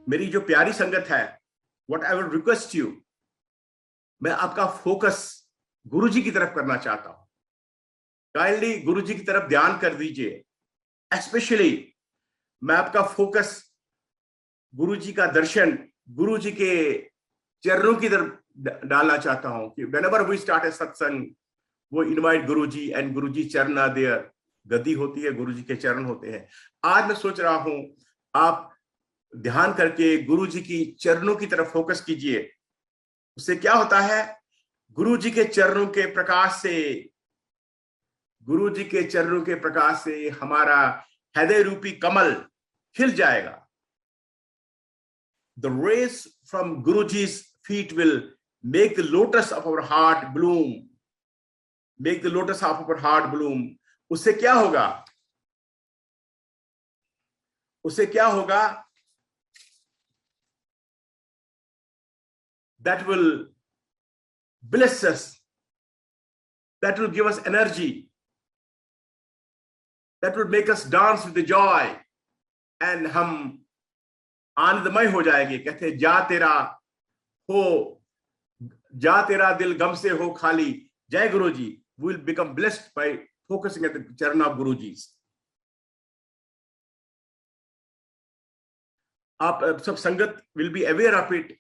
मेरी जो प्यारी संगत है, what I will request you, मैं आपका फोकस गुरु जी की तरफ करना चाहता हूं। काइंडली गुरु जी की तरफ ध्यान कर दीजिए। एस्पेशली मैं आपका फोकस गुरु जी का दर्शन, गुरु जी के चरणों की तरफ डालना चाहता हूं कि व्हेनेवर वी स्टार्ट ए सत्संग, वो इनवाइट गुरु जी एंड गुरु जी चरण आर देयर। गद्दी होती है, गुरु जी के चरण होते हैं। आज मैं सोच रहा हूं आप ध्यान करके गुरु जी की चरणों की तरफ फोकस कीजिए। उससे क्या होता है, गुरु जी के चरणों के प्रकाश से, गुरु जी के चरणों के प्रकाश से हमारा हृदय रूपी कमल खिल जाएगा। The rays from Guruji's feet will make the lotus of our heart bloom. Make the lotus of our heart bloom. उससे क्या होगा? उससे क्या होगा? That will bless us. That will give us energy. That will make us dance with the joy. And हम आनंदमय हो जाएंगे। कहते हैं जा तेरा दिल गम से हो खाली, जय गुरु जी। We will become blessed by focusing at the चरण of गुरु जी। आप सब संगत will be aware of it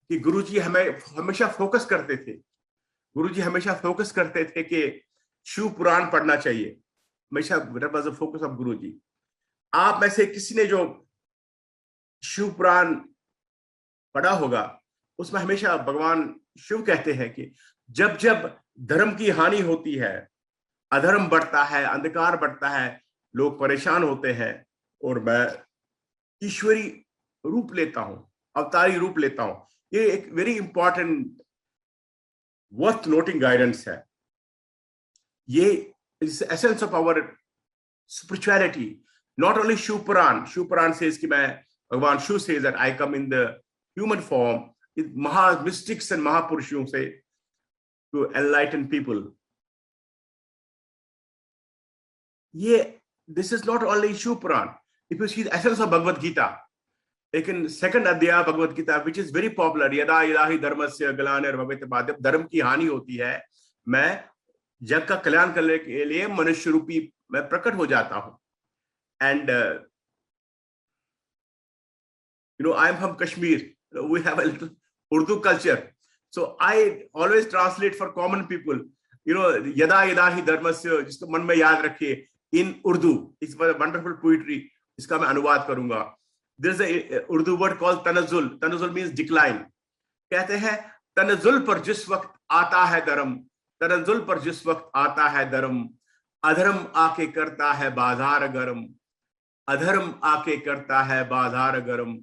कि गुरु जी हमें हमेशा फोकस करते थे। गुरु जी हमेशा फोकस करते थे कि शिव पुराण पढ़ना चाहिए। हमेशा that was the focus of गुरु जी। आप में से किसी ने जो शिव पुराण पढ़ा होगा, उसमें हमेशा भगवान शिव कहते हैं कि जब जब धर्म की हानि होती है, अधर्म बढ़ता है, अंधकार बढ़ता है, लोग परेशान होते हैं, और मैं ईश्वरी रूप लेता हूं, अवतारी रूप लेता हूं। ये एक very important worth noting guidance है। ये is essence of our spirituality. Not only Shiv Puran says कि मैं भगवान Shiv says that I come in the human form, महा मिस्टिक्स एंड महापुरुषों से टू एनलाइटन पीपल। ये this is not only Shiv Puran, if you see the essence of Bhagavad Gita, लेकिन second अध्याय Bhagavad Gita which is very popular, यदा यदा हि धर्मस्य ग्लानिर्भवेत् भारत, धर्म की हानि होती है, मैं जग का कल्याण करने के लिए मनुष्य रूपी मैं प्रकट हो जाता हूं। And I am from Kashmir. We have a little Urdu culture, so I always translate for common people. Yada yada hi dharmasya, जिसको मन में याद रखिए, in Urdu. It's a wonderful poetry. इसका मैं अनुवाद करूंगा. There's a Urdu word called तनज़ुल. तनज़ुल means decline. कहते हैं तनज़ुल पर जिस वक्त आता है धर्म, तनज़ुल पर जिस वक्त आता है धर्म, अधर्म आके करता है बाजार गरम, अधर्म आके करता है बाजार गरम।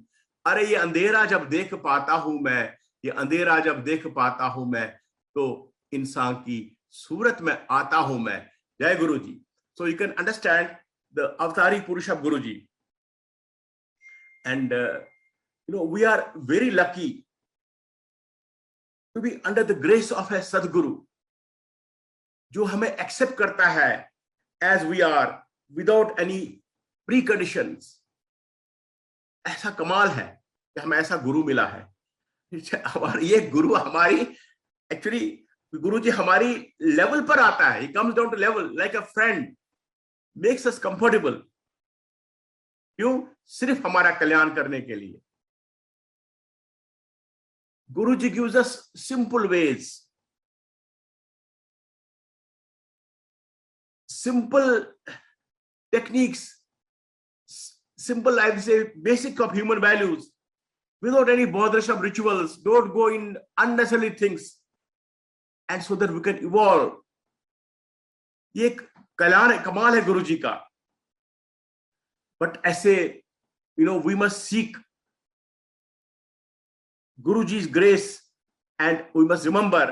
अरे ये अंधेरा जब देख पाता हूं मैं, ये अंधेरा जब देख पाता हूं मैं, तो इंसान की सूरत में आता हूं मैं। जय गुरु जी। So you can understand the avatari purush of Guruji, and we are very lucky to be under the grace of a Sadguru, जो हमें accept करता है as we are without any preconditions। ऐसा कमाल है कि हमें ऐसा गुरु मिला है। ये गुरु हमारी एक्चुअली गुरु जी हमारी लेवल पर आता है। He comes down to level like a friend, makes us comfortable। क्यों? सिर्फ हमारा कल्याण करने के लिए। गुरु जी gives us simple ways, simple techniques, simple, I would say, basic of human values, without any bothersome rituals. Don't go in unnecessary things, and so that we can evolve। ये कल्याण कमाल है गुरु जी का। But ऐसे we must seek Guruji's grace, and we must remember,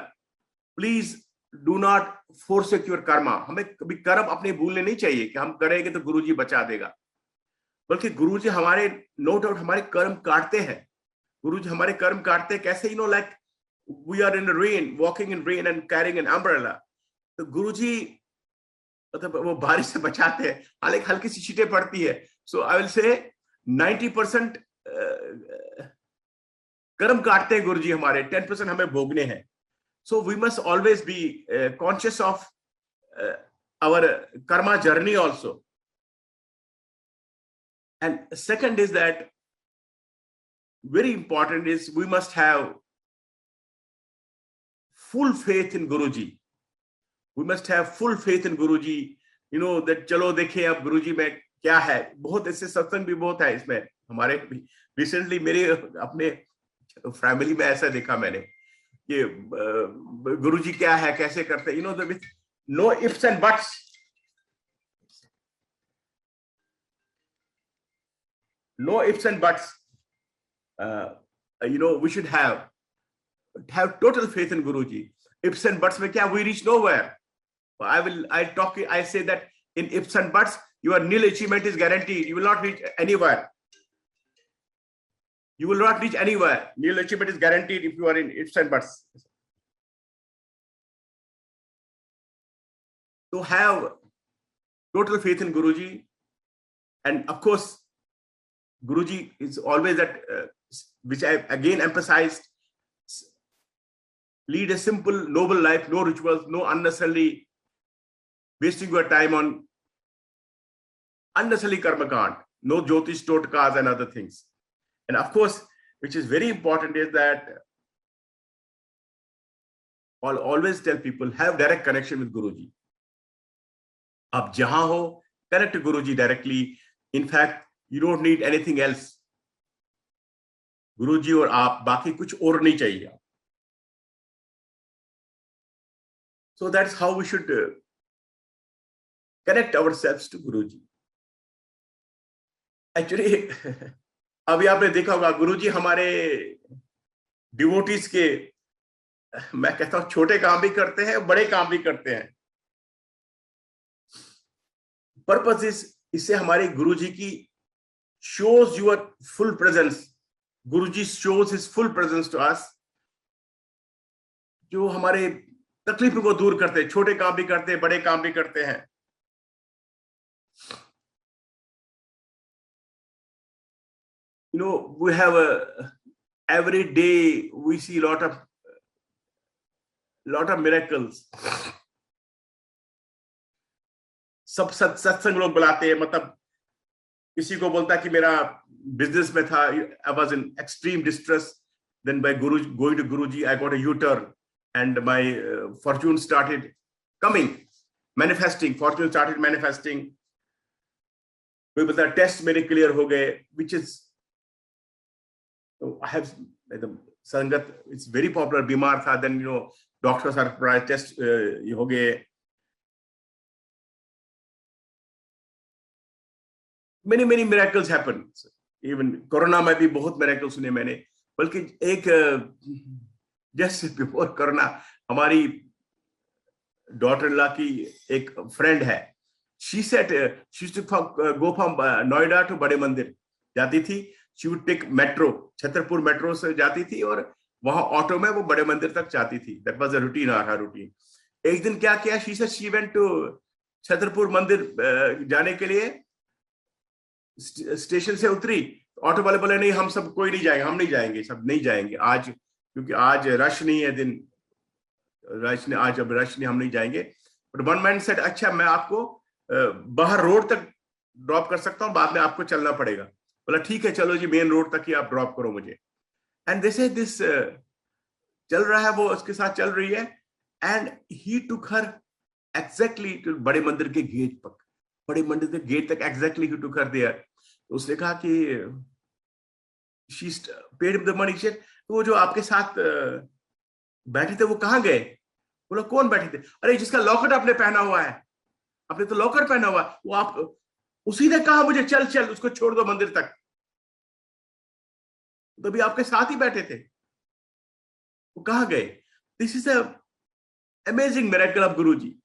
please do not forsake your karma। हमें कभी कर्म अपने भूलने नहीं चाहिए कि हम करेंगे तो गुरुजी बचा देगा, बल्कि गुरुजी हमारे नो डाउट हमारे कर्म काटते हैं। गुरुजी हमारे कर्म काटते हैं कैसे? like we are in the rain, walking in rain and carrying an umbrella। तो गुरुजी मतलब वो बारिश से बचाते हैं, हालांकि हल्की सी छींटे पड़ती है। So I will say 90% कर्म काटते हैं गुरुजी हमारे, 10% हमें भोगने हैं. So we must always be conscious of our karma journey also. And second is that very important is we must have full faith in Guruji. We must have full faith in Guruji. You know that चलो देखें अब गुरुजी में क्या है. बहुत ऐसे सत्संग भी बहुत है इसमें हमारे. रिसेंटली मेरे अपने फैमिली में ऐसा देखा मैंने कि गुरुजी क्या है, कैसे करते हैं. With no ifs and buts. No ifs and buts. We should have total faith in Guruji. Ifs and buts में क्या, we reach nowhere. I say that in ifs and buts, your nil achievement is guaranteed. You will not reach anywhere. You will not reach anywhere. Nil achievement is guaranteed if you are in ifs and buts. To have total faith in Guruji, and of course, Guruji is always that, which I again emphasized, lead a simple, noble life, no rituals, no unnecessarily wasting your time on unnecessarily karma kand, no jyotish totkas and other things. And of course, which is very important is that I'll always tell people, have direct connection with Guruji. आप जहां हो, connect to Guruji directly. In fact, you don't need anything else. गुरुजी और आप, बाकी कुछ और नहीं चाहिए. So that's how we should connect ourselves to Guruji. Actually, अभी आपने देखा होगा गुरुजी हमारे डिवोटीज के, मैं कहता हूं छोटे काम भी करते हैं, बड़े काम भी करते हैं. पर्पस इससे हमारे गुरुजी की shows your full presence. Guruji shows his full presence to us. जो हमारे तकलीफ को दूर करते हैं, छोटे काम भी करते हैं, बड़े काम भी करते हैं. We have every day we see lot of miracles. सब सत्संग लोग बुलाते हैं. मतलब किसी को बोलता कि मेरा बिजनेस में था, I was in extreme distress, then by going to Guruji I got a U-turn and my fortune started coming, manifesting. Fortune started manifesting. कोई बोलता टेस्ट मेरे क्लियर हो गए, which is I have the संगत, it's very popular. बीमार था, then doctors are surprised, test हो गए. Many miracles happen. Even Corona में भी बहुत miracles सुने मैंने. बल्कि एक just before Corona, हमारी daughter-in-law की एक friend है. She said she used to go from Noida to बड़े मंदिर जाती थी. She would take metro, Chhatarpur metro से जाती थी और वहां ऑटो में वो बड़े मंदिर तक जाती थी. That was a routine, her routine. एक दिन क्या किया? She said she went to Chhatarpur मंदिर जाने के लिए स्टेशन से उतरी. ऑटो वाले बोले नहीं, हम सब कोई नहीं जाएंगे, हम नहीं जाएंगे, सब नहीं जाएंगे आज, क्योंकि आज रश नहीं है, दिन रश ने आज, अब रश नहीं, हम नहीं जाएंगे. बट वन मैन सेड अच्छा मैं आपको बाहर रोड तक ड्रॉप कर सकता हूँ, बाद में आपको चलना पड़ेगा. बोला ठीक है चलो जी, मेन रोड तक ही आप ड्रॉप करो मुझे. एंड दिस चल रहा है, वो उसके साथ चल रही है. And he took her exactly to बड़े मंदिर के गेट तक, बड़े मंदिर के गेट तक exactly he took her there. उसने कहा कि शी पेड द मनी. वो जो आपके साथ बैठे थे वो कहाँ गए? बोला कौन बैठे थे? अरे जिसका लॉकेट आपने पहना हुआ है, आपने तो लॉकेट पहना हुआ है, वो आप, उसी ने कहा मुझे चल चल उसको छोड़ दो मंदिर तक. तो भी आपके साथ ही बैठे थे, वो कहाँ गए? This is amazing miracle of Guruji.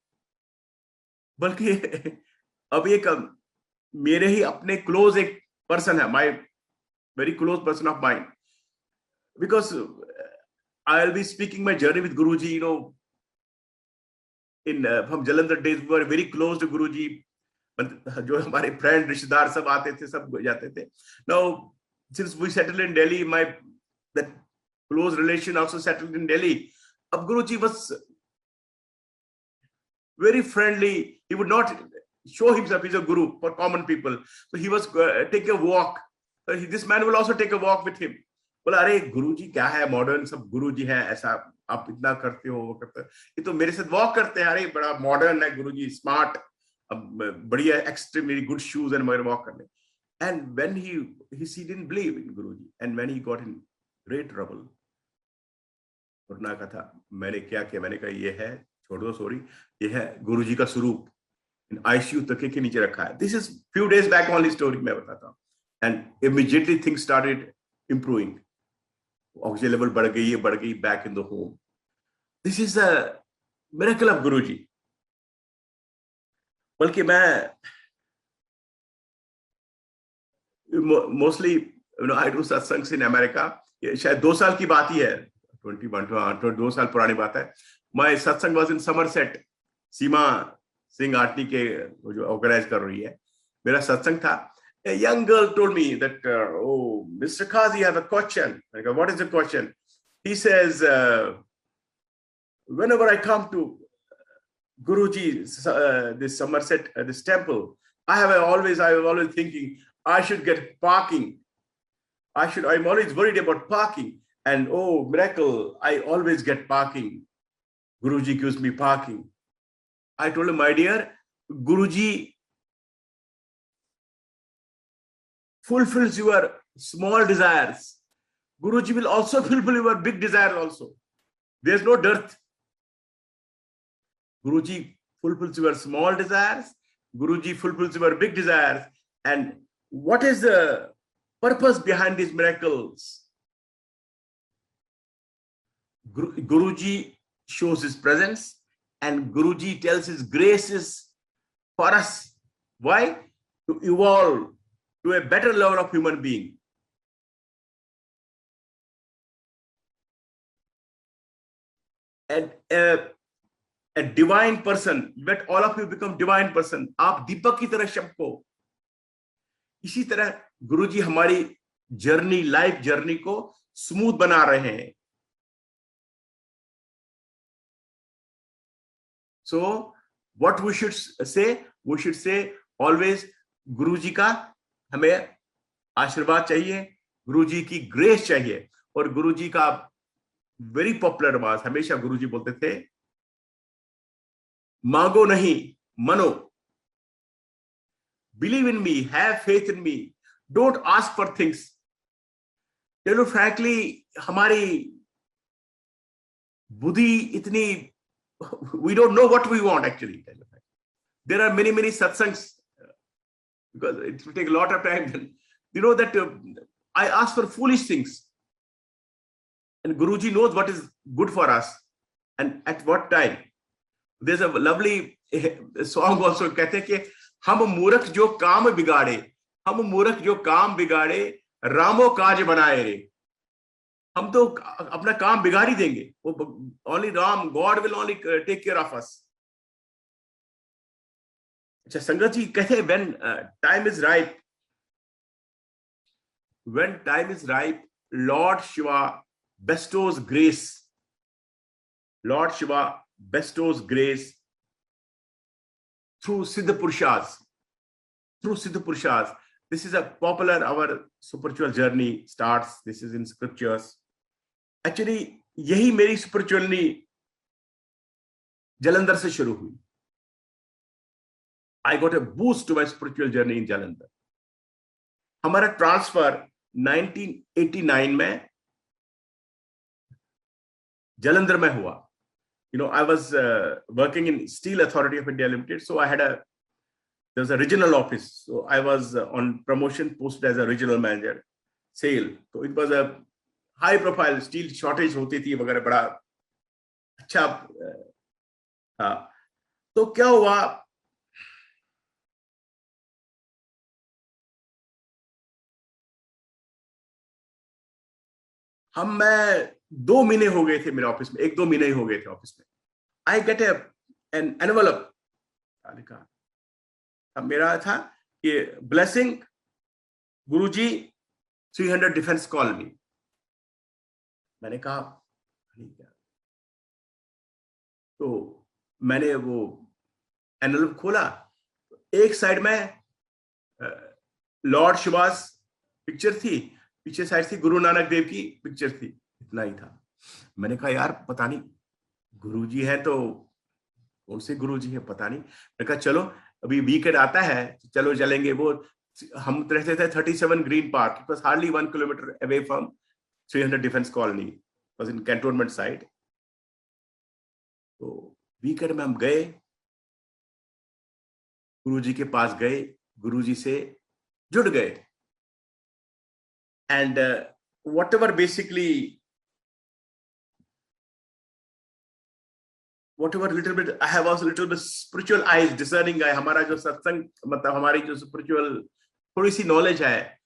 बल्कि अब एक मेरे ही अपने क्लोज एक पर्सन है, my very close person of mind, because I will be speaking my journey with Guruji. In हम Jalandhar days we were very close to Guruji. जो हमारे फ्रेंड रिश्तेदार सब आते थे, सब जाते थे. Now since we settled in Delhi, that close relation also settled in Delhi. Ab Guruji was very friendly. He would not show himself as a guru for common people. So he was take a walk. This man will also take a walk with him. बोला अरे गुरुजी क्या है, modern सब गुरुजी है, ऐसा आप इतना करते हो वो करते हो, ये तो मेरे साथ वॉक करते हैं, अरे बड़ा मॉडर्न है गुरुजी, स्मार्ट, बढ़िया, एक्सट्रीमली गुड शूज एंड मगर वॉक करने. And when he didn't believe in Guruji, and when he got in great trouble, उन्होंने कहा था मैंने क्या किया, मैंने कहा ये है, छोड़ दो सॉरी, ये है गुरुजी का स्वरूप, ICU तके के नीचे रखा है. This is few days back only story मैं बताता हूँ. And immediately things started improving. Oxygen level बढ़ गई back in the home. This is a miracle of Guruji. बल्कि मैं mostly I do satsangs in America. शायद 2 साल की बात ही है, 2 साल पुरानी बात है. My satsang was in Somerset. Seema Singh aarti के जो ऑर्गेनाइज कर रही है, मेरा सत्संग था. A young girl told me that, oh, Mr. Kazi, I have a question. I go, what is the question? He says, whenever I come to Guruji, this Somerset, this temple, I was always thinking I should get parking. I'm always worried about parking. And oh, miracle, I always get parking. Guruji gives me parking. I told him, my dear, Guruji fulfills your small desires. Guruji will also fulfill your big desires also. There's no dearth. Guruji fulfills your small desires. Guruji fulfills your big desires. And what is the purpose behind these miracles? Guruji shows his presence, and Guruji tells his graces for us. Why? To evolve to a better level of human being. And a divine person, let all of you become divine person. आप दीपक की तरह सबको. इसी तरह गुरुजी हमारी journey, life journey को smooth बना रहे हैं. So what we should say always गुरुजी का हमें आशीर्वाद चाहिए, गुरुजी की ग्रेस चाहिए. और गुरुजी का वेरी पॉपुलर बात हमेशा गुरुजी बोलते थे, मांगो नहीं मनो. Believe in me, have faith in me, don't ask for things. You know, frankly, हमारी बुद्धि इतनी, we don't know what we want actually. There are many satsangs, because it will take a lot of time. You know that I ask for foolish things, and Guruji knows what is good for us and at what time. There's a lovely song also, कहते हैं कि हम मूर्ख जो काम बिगाड़े, रामो काज बनाए रे. हम तो अपना काम बिगाड़ ही देंगे. Only Ram, God will only take care of us. अच्छा, संगत जी कहते हैं, when time is ripe, Lord Shiva bestows grace. Lord Shiva bestows grace through Siddha Purushas. This is a popular, our spiritual journey starts. This is in scriptures. Actually, यही मेरी spiritual journey Jalandhar से शुरू हुई. I got a boost to my spiritual journey in Jalandhar. हमारा transfer 1989 में जालंधर में हुआ. You know, I was working in Steel Authority of India Limited, so there was a regional office. So I was on promotion, posted as a regional manager, sale. So it was a high profile, steel shortage होती थी वगैरह, बड़ा अच्छा था. तो क्या हुआ, मैं 2 महीने हो गए थे मेरे ऑफिस में, 1-2 महीने ही हो गए थे ऑफिस में. आई गेट एन एनवलप, लिखा अब मेरा था कि ब्लेसिंग गुरुजी 300 डिफेंस कॉलोनी। मैंने कहा ठीक है। तो मैंने वो एनवलप खोला, एक साइड में लॉर्ड शिवास पिक्चर थी, पीछे साइड थी गुरु नानक देव की पिक्चर थी, इतना ही था। मैंने कहा यार पता नहीं गुरुजी है तो कौन से गुरुजी है पता नहीं। मैंने कहा चलो अभी वीकेंड आता है चलो चलेंगे। वो हम रहते थे 37 green park, it was hardly 1 kilometre away from 300 defence colony, was in cantonment side. तो वीकेंड में हम गए, गुरुजी के पास गए, गुरुजी से जुड़ गए। And whatever basically whatever little bit I have also little bit spiritual eyes, discerning eye, हमारा जो सत्संग मतलब हमारी जो spiritual थोड़ी सी नॉलेज है,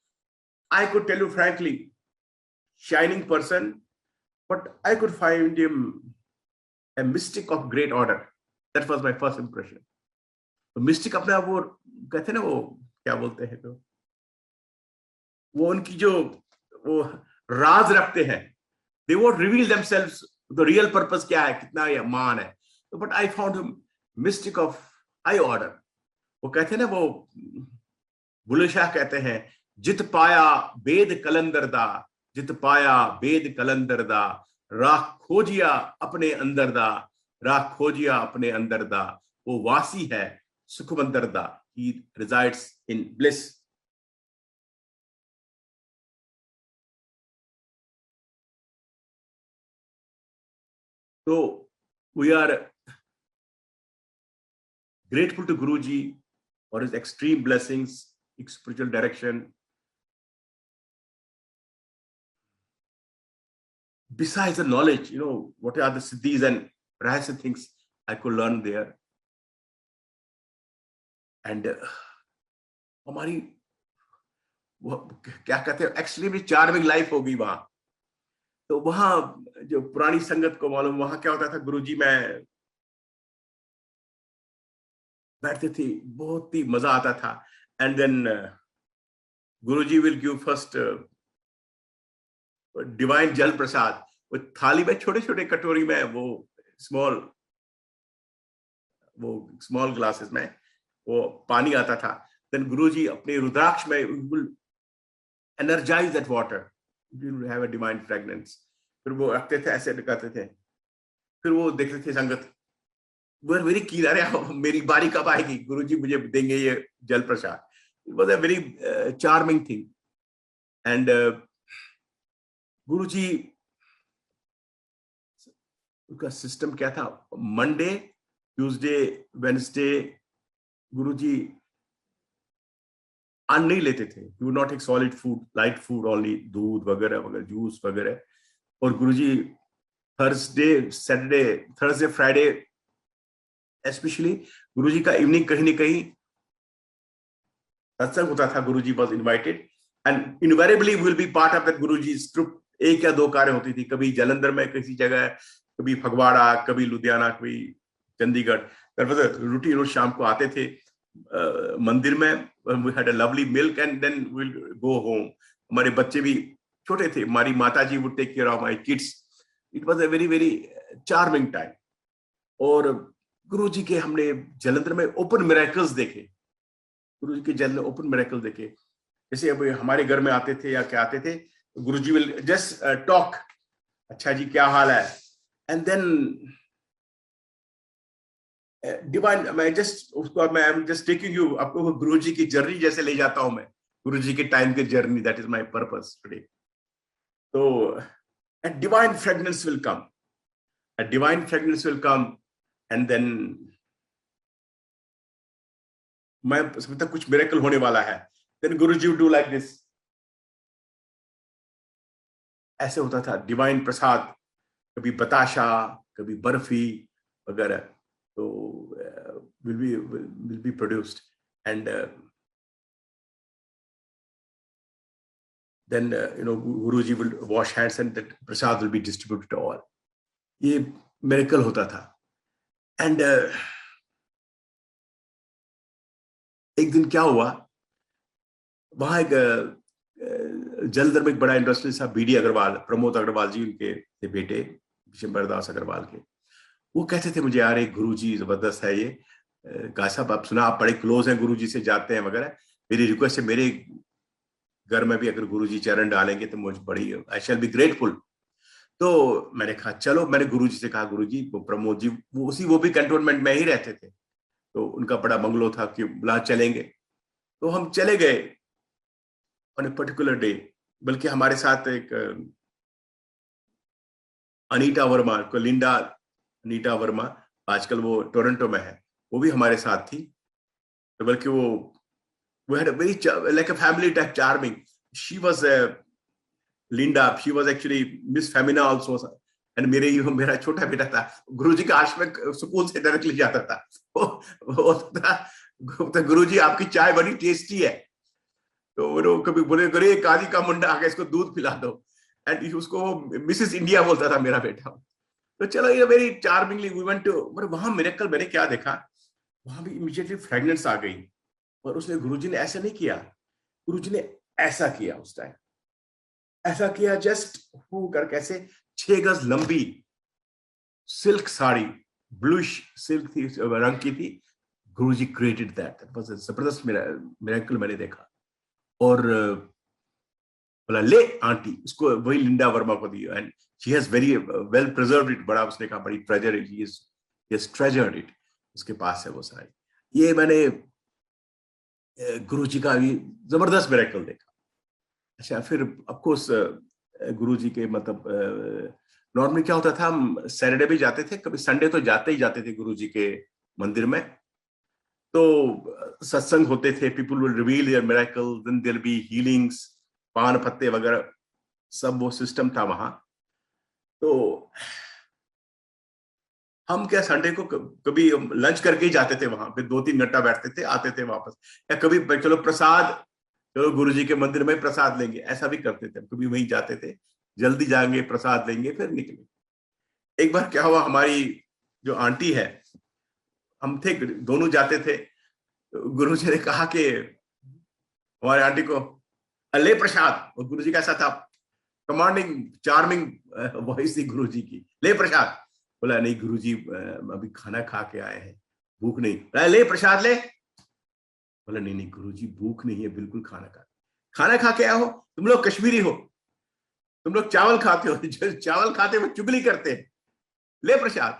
I could tell you frankly, shining person, but I could find him a mystic of great order. That was my first impression. तो mistake अपने आप वो कहते हैं ना, वो क्या बोलते हैं, तो वो उनकी जो वो राज रखते हैं, they won't reveal themselves, the real purpose क्या है, कितना ये मान है। But I found him mystic of high order. वो कहते हैं ना, वो बुल्ले शाह कहते हैं, जित पाया वेद कलंदर दा, जित पाया वेद कलंदर दा, राख खोजिया अपने अंदर दा, राख खोजिया अपने अंदर दा, वो वासी है सुखमंदर दा, he resides in bliss. So we are grateful to Guruji for his extreme blessings, spiritual direction. Besides the knowledge, what are the siddhis and rahasya things I could learn there. And हमारी क्या कहते हैं, actually charming life होगी वहां। तो वहां जो पुरानी संगत को मालूम, वहां क्या होता था, गुरुजी में बैठते थे, बहुत ही मजा आता था। And then Guruji will give first divine jal prasad, वो थाली में छोटे छोटे कटोरी में, वो स्मॉल ग्लासेस में वो पानी आता था। देन गुरुजी अपने रुद्राक्ष में will energise that water, will have a divine fragrance. फिर वो रखते थे, ऐसे करते थे, फिर वो देखते थे संगत, वो वेरी कीन, अरे मेरी बारी कब आएगी, गुरुजी मुझे देंगे ये जल प्रसाद। It was a very charming thing. And Guruji उनका सिस्टम क्या था, मंडे ट्यूसडे वेडनेसडे गुरुजी अन्न नहीं लेते थे, you would not take solid food, light food only, दूध वगैरह वगैरह, जूस वगैरह। और Guruji Thursday Friday specially Guruji का इवनिंग कहीं ना कहीं सत्संग होता था। Guruji was invited and invariably will be part of that Guruji's troupe. एक या दो कार्य होती थी, कभी जालंधर में किसी जगह, कभी फगवाड़ा, कभी लुधियाना, कभी चंडीगढ़। रूटीन, रोज शाम को आते थे मंदिर में, we had a lovely milk and then we'll go home. हमारे बच्चे भी छोटे थे, हमारी माताजी would take care of my kids. It was a very very charming time. और गुरुजी के हमने जालंधर में ओपन मिरेकल्स देखे, गुरुजी के जालंधर ओपन मिरेकल्स देखे। जैसे अब हमारे घर में आते थे या क्या आते थे, गुरुजी विल जस्ट टॉक, अच्छा जी क्या हाल है, एंड देन डिवाइन, मैं जस्ट टेकिंग यू, आपको गुरुजी की जर्नी जैसे ले जाता हूं मैं, गुरुजी के टाइम की journey, that is my purpose today. तो a divine fragrance will come, a divine fragrance will come, and then मैं समझता कुछ मिरेकल होने वाला है। then Guruji would do like this, ऐसे होता था। डिवाइन प्रसाद, कभी बताशा, कभी बर्फी वगैरह, तो will be produced, and then Guruji will wash hands and that prasad will be distributed to all. ये miracle होता था। and एक दिन क्या हुआ, वहां एक जलंधर में एक बड़ा इंडस्ट्रियलिस्ट था बीडी अग्रवाल, प्रमोद अग्रवाल जी उनके थे बेटे, विशंबर दास अग्रवाल के। वो कहते थे मुझे, यार एक गुरुजी जबरदस्त है ये, का साहब आप सुना, आप बड़े क्लोज हैं गुरुजी से, जाते हैं वगैरह, मेरी रिक्वेस्ट है मेरे घर में भी अगर गुरुजी चरण डालेंगे तो मुझे बड़ी, आई शैल बी ग्रेटफुल। तो मैंने कहा चलो, मैंने गुरुजी से कहा, गुरुजी वो प्रमोद जी वो भी कंटोनमेंट में ही रहते थे, तो उनका बड़ा बंगलो था कि बुला चलेंगे। तो हम चले गए ऑन ए पर्टिकुलर डे, बल्कि हमारे साथ एक अनीता वर्मा को, लिंडा अनीता वर्मा, आजकल वो टोरंटो में है, वो भी हमारे साथ थी। तो बल्कि वो had a very like a family type charming. She was Linda. She was actually Miss Femina also. And मेरा छोटा बेटा था, गुरुजी के आश्रम में स्कूल से डायरेक्टली जाता था। तो गुरुजी आपकी चाय बड़ी टेस्टी है, तो वो कभी बोले अरे काजी का मुंडा आ गया, इसको दूध पिला दो, एंड उसको मिसेस इंडिया बोलता था मेरा बेटा। तो चलो, ये वेरी चार्मिंगली वी वेंट टू, वहां मिरेकल मैंने क्या देखा, वहां भी इमीडिएटली फ्रेगनेंस आ गई। और उसने, गुरुजी ने ऐसा नहीं किया, गुरुजी ने ऐसा किया, उस टाइम ऐसा किया, जस्ट हु कर कैसे 6 गज लंबी सिल्क साड़ी, ब्लूइश सिल्क थी, रंग की थी। गुरुजी क्रिएटेड दैट, वाज अ जबरदस्त मिरेकल मैंने देखा। और बोला ले आंटी, उसको वही लिंडा वर्मा को दी, and she has very well preserved it, बड़ा उसने कहा बड़ी treasure it, he is treasured it, उसके पास है वो साड़ी। ये मैंने गुरुजी का भी जबरदस्त मिरेकल देखा। अच्छा, फिर ऑफ कोर्स गुरुजी के मतलब नॉर्मली क्या होता था, हम सैटरडे भी जाते थे, कभी संडे तो जाते ही जाते थे गुरुजी के मंदिर में। तो सत्संग होते थे, people will reveal their miracle, then there be healings, पान पत्ते वगैरह, सब वो सिस्टम था वहां। तो हम क्या संडे को कभी लंच करके ही जाते थे वहां पे, 2-3 घंटा बैठते थे, आते थे वापस। या कभी चलो प्रसाद, चलो गुरुजी के मंदिर में प्रसाद लेंगे, ऐसा भी करते थे, कभी वहीं जाते थे, जल्दी जाएंगे प्रसाद लेंगे फिर निकले। एक बार क्या हुआ, हमारी जो आंटी है, हम थे दोनों जाते थे, गुरुजी ने कहा कि हमारे आंटी को ले प्रसाद, और गुरुजी कैसा था, कमांडिंग चार्मिंग वॉइस थी गुरुजी की, ले प्रसाद। बोला नहीं गुरुजी अभी खाना खा के आए हैं, भूख नहीं। ले प्रसाद ले। बोला नहीं नहीं गुरुजी भूख नहीं है, बिल्कुल खाना खा के आए हो, तुम लोग कश्मीरी हो, तुम लोग चावल खाते हो, जो चावल खाते वो चुगली करते हैं, ले प्रसाद।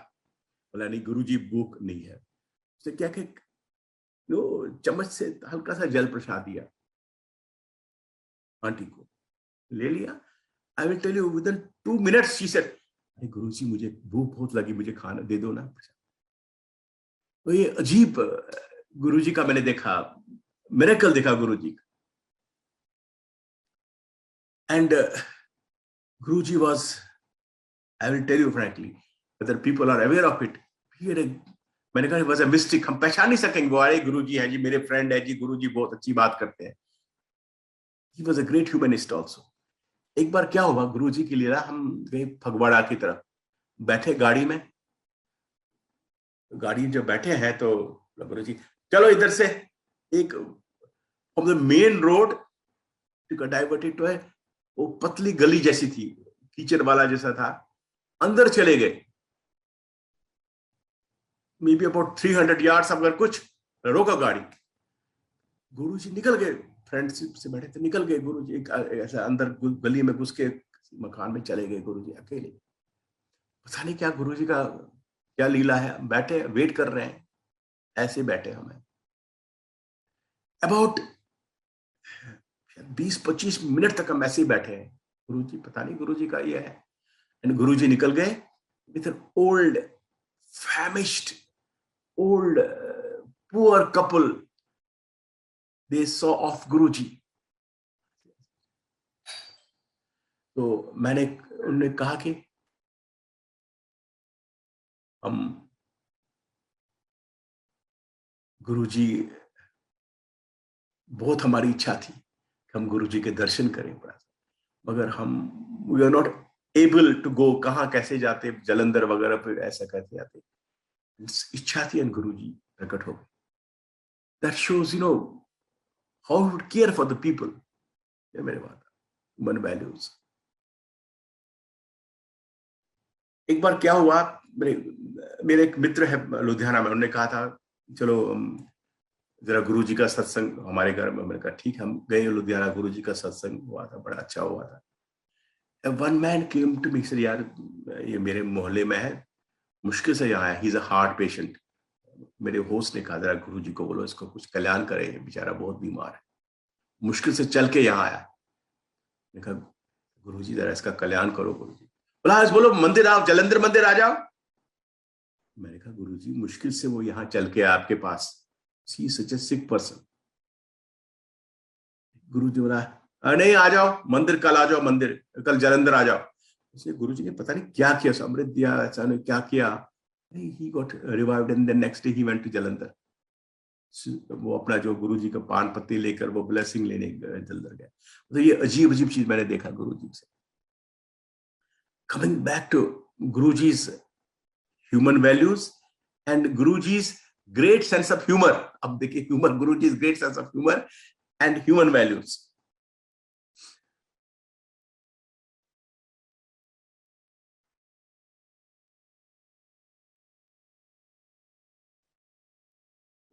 बोला नहीं गुरुजी भूख नहीं है। उसने क्या चम्मच से हल्का सा जल प्रसाद दिया आंटी को, ले लिया। I will tell you within 2 minutes she said, Guruji मुझे भूख बहुत लगी, मुझे खाना दे दो ना। तो ये अजीब गुरुजी का मैंने देखा, मिरेकल देखा गुरुजी का। And Guruji was, I will tell you frankly, whether people are aware of it, मैंने कहा वाज अ मिस्टिक, हम पहचान नहीं सकेंगे वो अरे गुरुजी है जी, मेरे फ्रेंड है जी, गुरुजी बहुत अच्छी बात करते हैं। He was a great humanist also. एक बार क्या हुआ, गुरुजी की लीला, हम गए फगवाड़ा की तरफ, बैठे गाड़ी में, गाड़ी जब बैठे हैं तो गुरुजी चलो इधर से, एक from the main road diverted तो है, वो पतली गली जैसी थी, कीचड़ वाला जैसा था, अंदर चले गए, मे बी अबाउट 300 यार्ड्स, अगर कुछ, रोका गाड़ी, गुरुजी निकल गए, फ्रेंडशिप से बैठे थे, निकल गए गुरुजी, ऐसा अंदर गली में घुस के मकान में चले गए गुरुजी अकेले। पता नहीं क्या गुरुजी का क्या लीला है, बैठे वेट कर रहे हैं, ऐसे बैठे हमें अबाउट 20-25 मिनट तक हम ऐसे ही बैठे हैं। गुरुजी पता नहीं गुरुजी का ये है। एंड गुरुजी निकल गए with an old famished old poor couple, they saw off गुरुजी। तो मैंने उन्होंने कहा कि हम गुरुजी, बहुत हमारी इच्छा थी कि हम गुरुजी के दर्शन करें, मगर हम we are not able to go, कहाँ कैसे जाते, जलंधर वगैरह पे ऐसा कैसे जाते, इच्छा थी, गुरुजी प्रकट हो गए। That shows how he would care for the people। ये मेरे बात। Human values. एक बार क्या हुआ, मेरे एक मित्र है लुधियाना में, उन्होंने कहा था चलो जरा गुरुजी का सत्संग हमारे घर में। मैंने कहा ठीक, हम गए लुधियाना, गुरुजी का सत्संग हुआ था, बड़ा अच्छा हुआ था। One man came to me, sir यार ये मेरे मोहल्ले में है, मुश्किल से यहाँ है, he is a heart patient. मेरे होस्ट ने कहा जरा गुरुजी को बोलो इसको कुछ कल्याण करे, बेचारा बहुत बीमार है, मुश्किल से चल के यहाँ आया। मैंने कहा गुरुजी जरा इसका कल्याण करो गुरुजी। बोला आज बोलो मंदिर आओ, जलंधर मंदिर आ जाओ। मैंने कहा गुरुजी मुश्किल से वो यहाँ चल के आया आपके पास, सी सच ए सिक पर्सन। गुरुजी बोला नहीं आ जाओ मंदिर, कल आ जाओ मंदिर, कल जलंधर आ जाओ। उसे गुरुजी ने पता नहीं क्या किया, अमृत दिया, ऐसा नहीं क्या किया, he got revived and then next day he went to Jalandhar। वो अपना जो गुरुजी का पान पत्ती लेकर वो ब्लेसिंग लेने जलंधर गया। तो ये अजीब अजीब चीज मैंने देखा गुरुजी से। Coming back to Guruji's human values and Guruji's great sense of humour. अब देखिए humour, Guruji's great sense of humour and human values.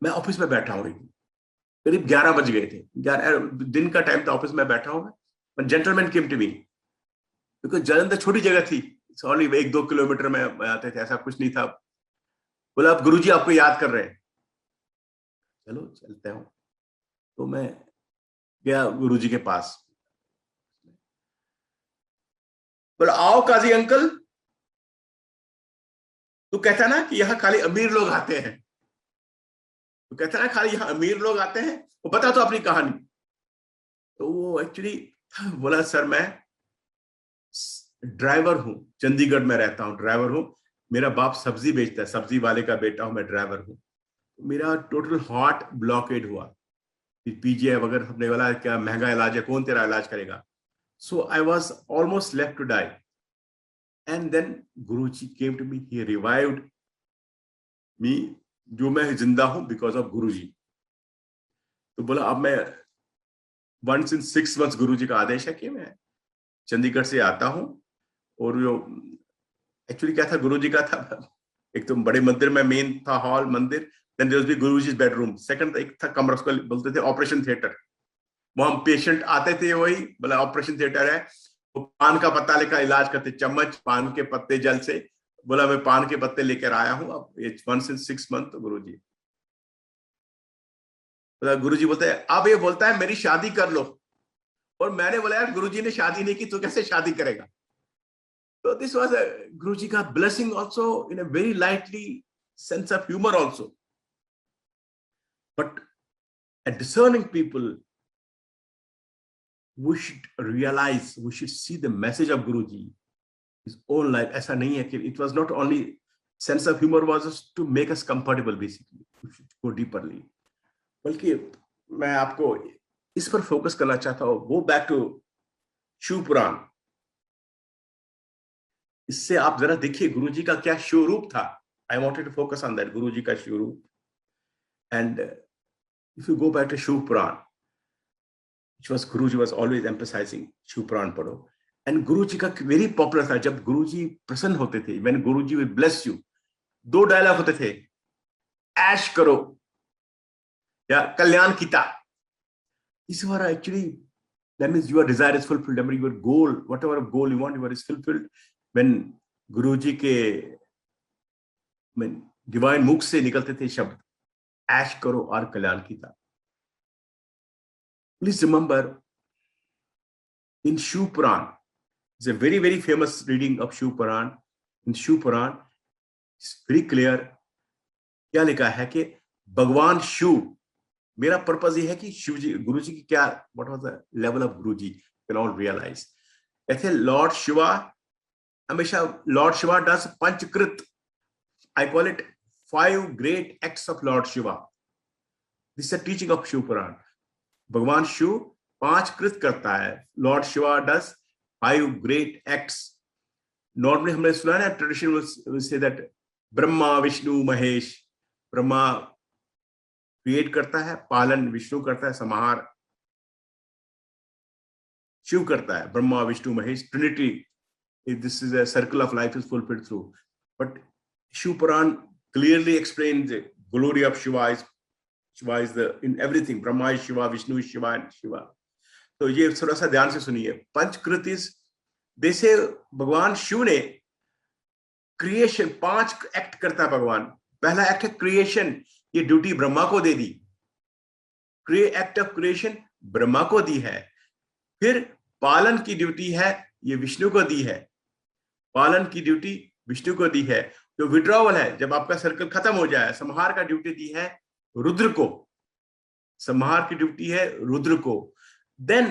मैं ऑफिस में बैठा हूँ, करीब 11 बज गए थे, 11 दिन का टाइम था, ऑफिस में बैठा हूं मैं। Gentleman came to me, because Jalandhar छोटी जगह थी, ओनली 1-2 किलोमीटर में आते थे, ऐसा कुछ नहीं था। बोला अब गुरुजी आपको याद कर रहे हैं, चलो चलते हो। तो मैं गया गुरुजी के पास, बोला आओ काजी अंकल। तू कहता ना कि यहाँ खाली अमीर लोग आते हैं, तो कहता ना खाली यहाँ अमीर लोग आते हैं, वो बता तो अपनी कहानी। तो वो एक्चुअली बोला सर मैं ड्राइवर हूं, चंडीगढ़ में रहता हूं, ड्राइवर हूं, मेरा बाप सब्जी बेचता है, सब्जी वाले का बेटा हूं, मैं ड्राइवर हूं। मेरा टोटल हार्ट ब्लॉकेड हुआ, पीजीआई वगैरह हमने वाला, क्या महंगा इलाज है, कौन तेरा इलाज करेगा। So I was almost left to die and then Guruji came to me, he revived me, जो मैं जिंदा हूं बिकॉज ऑफ गुरुजी। तो बोला अब मैं वंस इन 6 months गुरुजी का आदेश है कि मैं चंडीगढ़ से आता हूं। और जो एक्चुअली क्या था गुरुजी का था, एक तो बड़े मंदिर में मेन था हॉल मंदिर, then there was be Guruji's bedroom, second एक था कमरा, उसको बोलते थे ऑपरेशन थिएटर। वहां पेशेंट आते थे, वही बोला ऑपरेशन थिएटर है, वो पान का पत्ता लेकर इलाज करते, चम्मच पान के पत्ते जल से। बोला मैं पान के पत्ते लेकर आया हूं, अब ये वंस इन 6 months। तो गुरुजी बोला, गुरुजी बोलते हैं अब ये बोलता है मेरी शादी कर लो। और मैंने बोला यार गुरुजी ने शादी नहीं की, तो कैसे शादी करेगा। So this was a Guruji ka blessing also, in a very lightly sense of humor also. But a discerning people, we should realize, we should see the message of Guruji, his own life. ऐसा नहीं है कि it was not only sense of humor was just to make us comfortable basically. We should go deeperly. बल्कि मैं आपको इस पर focus करना चाहता हूँ, go back to शिव पुराण। इससे आप जरा देखिए गुरुजी का क्या शिव रूप था। I wanted to focus on that, Guruji का शिव रूप। And if you go back to Shiv Puran, which was Guruji was always emphasizing Shiv Puran पढ़ो। एंड गुरुजी का वेरी पॉपुलर था, जब गुरुजी प्रसन्न होते थे, when Guruji will bless you, 2 dialogue होते थे, ऐश करो या कल्याण कीता। These were actually, that means your desire is fulfilled, that means your goal, whatever goal you want, your is fulfilled when गुरुजी के डिवाइन मुख से निकलते थे शब्द, ऐश करो और कल्याण कीता। Please remember in Shiv Puran, it's a very very famous reading of Shiv Puran. In Shiv Puran it's very clear क्या लिखा है कि भगवान शिव, मेरा पर्पस ये है कि शिव जी, गुरु जी की क्या, what was the level of Guru ji, can all realize। कहते लॉर्ड शिवा, हमेशा Lord Shiva does पंचकृत, I call it 5 great acts of Lord Shiva. This is a teaching of Shiv Puran. भगवान शिव 5 कृत करता है, Lord Shiva does 5 great acts. Normally हमने सुना है, tradition say that Brahma Vishnu Mahesh, Brahma create करता है, पालन विष्णु करता है, संहार शिव करता है, Brahma Vishnu Mahesh trinity, this is a circle of life is fulfilled through. But Shiva Purana clearly explains the glory of Shiva is the in everything. Brahma is Shiva, Vishnu is Shiva and Shiva. तो ये थोड़ा सा ध्यान से सुनिए. पंचकृतिस जैसे भगवान शिव ने क्रिएशन 5 एक्ट करता है भगवान. पहला एक्ट है क्रिएशन, ये ड्यूटी ब्रह्मा को दे दी. एक्ट ऑफ क्रिएशन ब्रह्मा को दी है. फिर पालन की ड्यूटी है ये विष्णु को दी है. पालन की ड्यूटी विष्णु को दी है. जो विड्रॉवल है, जब आपका सर्कल खत्म हो जाए, संहार का ड्यूटी दी है रुद्र को. संहार की ड्यूटी है रुद्र को. देन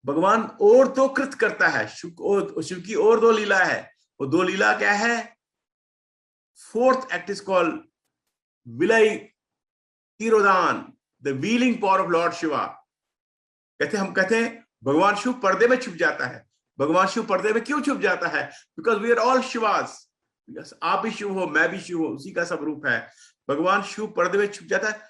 भगवान और 2 कृत करता है. शिव की और 2 लीला है. वो 2 लीला क्या है? 4th एक्ट इज कॉल्ड विलय तिरोधान, the wheeling power of lord Shiva. हम कहते हैं भगवान शिव पर्दे में छुप जाता है. भगवान शिव पर्दे में क्यों छुप जाता है? Because we are all Shivas. आप भी शिव हो, मैं भी शिव हूं, उसी का सब रूप है. भगवान शिव पर्दे में छुप जाता है,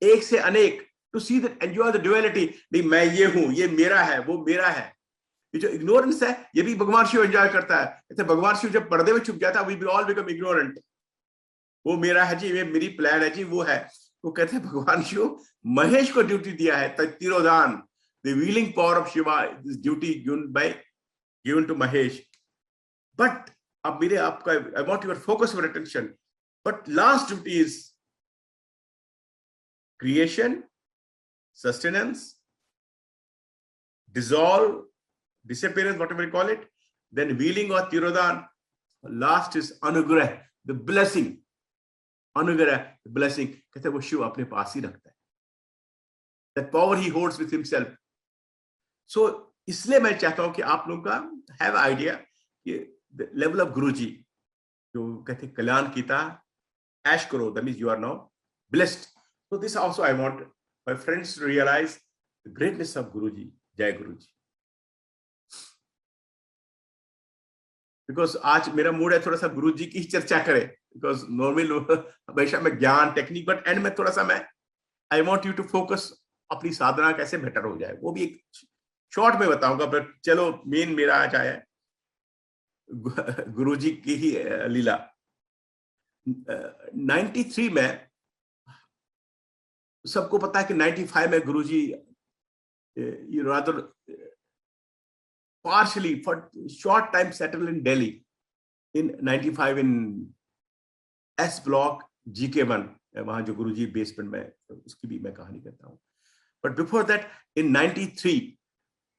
एक से अनेक, to see that enjoy the duality. नहीं मैं ये हूं, ये मेरा है, वो मेरा है. ये जो इग्नोरेंस है ये भी भगवान शिव एंजॉय करता है. ऐसे भगवान शिव जब पर्दे में छुप जाता है, we be all become ignorant. वो मेरा है जी, ये मेरी प्लान है जी, वो है. वो कहते हैं भगवान शिव महेश को ड्यूटी दिया है तिरोधान, the wheeling power of Shiva, this duty given to Mahesh. But अब मेरे आपका I want your focus your attention. But last duty is creation, sustenance, dissolve, disappearance, whatever you call it, then wheeling or tirodhan. Last is anugrah, the blessing. Anugrah, the blessing. कहते हैं वो शिव अपने पास ही रखता है. That power he holds with himself. So इसलिए मैं चाहता हूं कि आप लोगों का have idea कि the level of गुरुजी जो कहते हैं कल्याण कीता ऐश करो, that means you are now blessed. So this also I want my friends to realize the greatness of Guruji. Jai Guruji. Because आज मेरा मूड है थोड़ा सा गुरुजी की चर्चा करें. Because normally हमेशा मैं ज्ञान टेक्निक, बट एंड में थोड़ा सा मैं I want you to focus अपनी साधना कैसे बेटर हो जाए, वो भी एक शॉर्ट में बताऊंगा. बट चलो मेन मेरा आज आया गुरुजी की ही लीला. 93 में सबको पता है कि 95 में गुरुजी rather partially for short time settled in Delhi in 95 in S block GK1, वहां जो गुरुजी बेसमेंट में, उसकी भी मैं कहानी करता हूँ. बट बिफोर दैट इन 93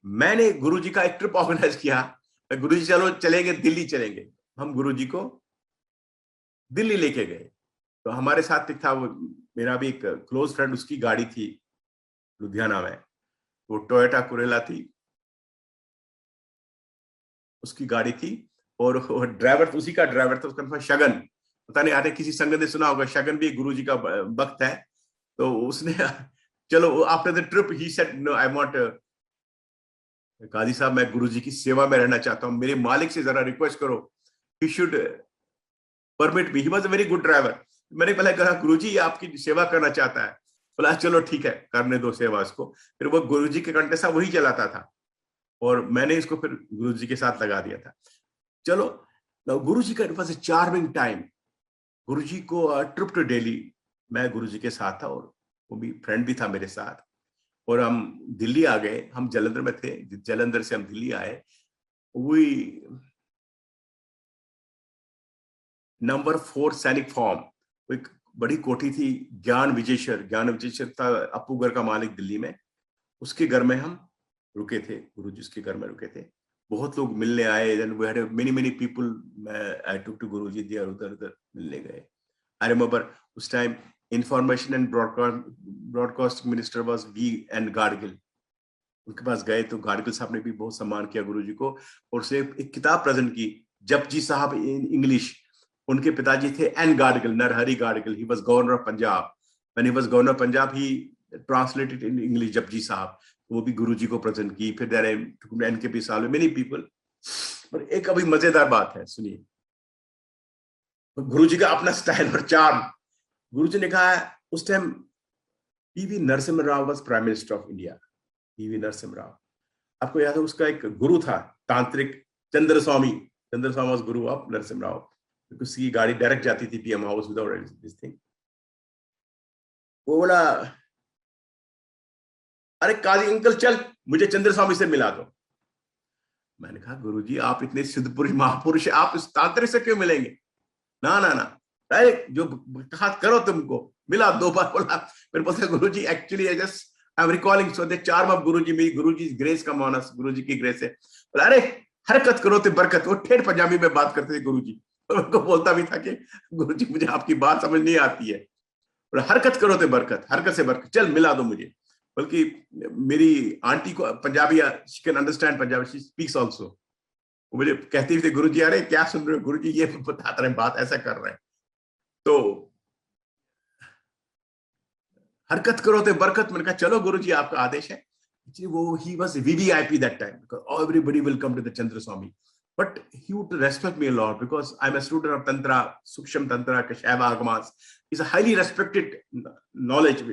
मैंने गुरुजी का एक ट्रिप ऑर्गेनाइज किया. गुरुजी चलो चलेंगे, दिल्ली चलेंगे. हम गुरुजी को दिल्ली लेके गए. तो हमारे साथ एक था वो मेरा भी एक क्लोज फ्रेंड, उसकी गाड़ी थी लुधियाना में, वो टोयोटा कुरेला थी, उसकी गाड़ी थी. और ड्राइवर उसी का ड्राइवर था, उसका नाम शगन. पता नहीं आते किसी संगत ने सुना होगा, शगन भी गुरुजी का भक्त है. तो उसने चलो after the trip he said no I want, काजी साहब मैं गुरुजी की सेवा में रहना चाहता हूँ, मेरे मालिक से जरा रिक्वेस्ट करो, he should permit me. He was a very good driver. मैंने पहले कहा गुरुजी आपकी सेवा करना चाहता है. बोला चलो ठीक है करने दो सेवा इसको. फिर वो गुरुजी के कंटे सा वही चलाता था और मैंने इसको फिर गुरुजी के साथ लगा दिया था. चलो गुरुजी का it was a charming time. Guruji को ट्रिप टू दिल्ली, मैं गुरुजी के साथ था और वो भी फ्रेंड भी था मेरे साथ. और हम दिल्ली आ गए. हम जालंधर में थे, जालंधर से हम दिल्ली आए. वी नंबर 4 सैनिक फॉर्म, एक बड़ी कोठी थी. ज्ञान विजयेश्वर था अपूगर का मालिक दिल्ली में. उसके घर में हम रुके थे, गुरुजी उसके घर में रुके थे. बहुत लोग मिलने आए. Then we had many people. I took to Guruji there, उधर मिलने गए. आई रिमेंबर उस time information and broadcasting minister was V.N. Gadgil. उनके पास गए तो गाडगिल साहब ने भी बहुत सम्मान किया गुरुजी को और उसे एक किताब प्रेजेंट की, जपजी साहब इन इंग्लिश. उनके पिताजी थे N. Gadgil, Narhari Gadgil. He was governor of Punjab. When he was governor of Punjab he translated in English Japji Sahib. वो भी गुरुजी को प्रेजेंट की. फिर there NKP Sahib, many people. पर एक अभी मजेदार बात है, सुनिए. गुरुजी का अपना स्टाइल और चार्म. गुरुजी ने कहा उस time PV Narasimha Rao was prime minister of India. PV Narasimha Rao. आपको याद है उसका एक गुरु था तांत्रिक चंद्र स्वामी was Guru of Narasimha Rao. उसकी गाड़ी डायरेक्ट जाती थी PM house without this thing. वो बोला, अरे काजी अंकल चल मुझे चंद्र स्वामी से मिला दो। मैंने कहा गुरुजी आप इतने सिद्ध पुरुष महापुरुष आप इस तांत्रिक से क्यों मिलेंगे? ना ना ना, डायरेक्ट जो कहा करो तुमको। मिला 2 बार, बोला फिर बोलते Guruji actually I am recalling so the charm of Guruji, मेरी गुरुजी ग्रेस का मानस, गुरुजी की ग्रेस है। बोला अरे हरकत करो तो बरकत। वो ठेठ पंजाबी में बात करते थे गुरुजी, और उनको बोलता भी था कि गुरुजी मुझे आपकी बात समझ नहीं आती है। बोला हरकत करो तो बरकत, हरकत से बरकत, चल मिला दो मुझे। बल्कि मेरी आंटी को Punjabi, she can understand Punjabi, she speaks also. वो मुझे कहती थी गुरुजी अरे क्या सुन रहे हो गुरुजी, ये बताते रहे बात ऐसा कर रहे हैं। तो हरकत करो तो बरकत। मैंने कहा चलो गुरुजी आपका आदेश है। वो he was VVIP that time because everybody will come to the Chandra Swami, but he would respect me a lot because I'm a student of Tantra, Suksham Tantra, Kashava Agamas. It's a highly respected knowledge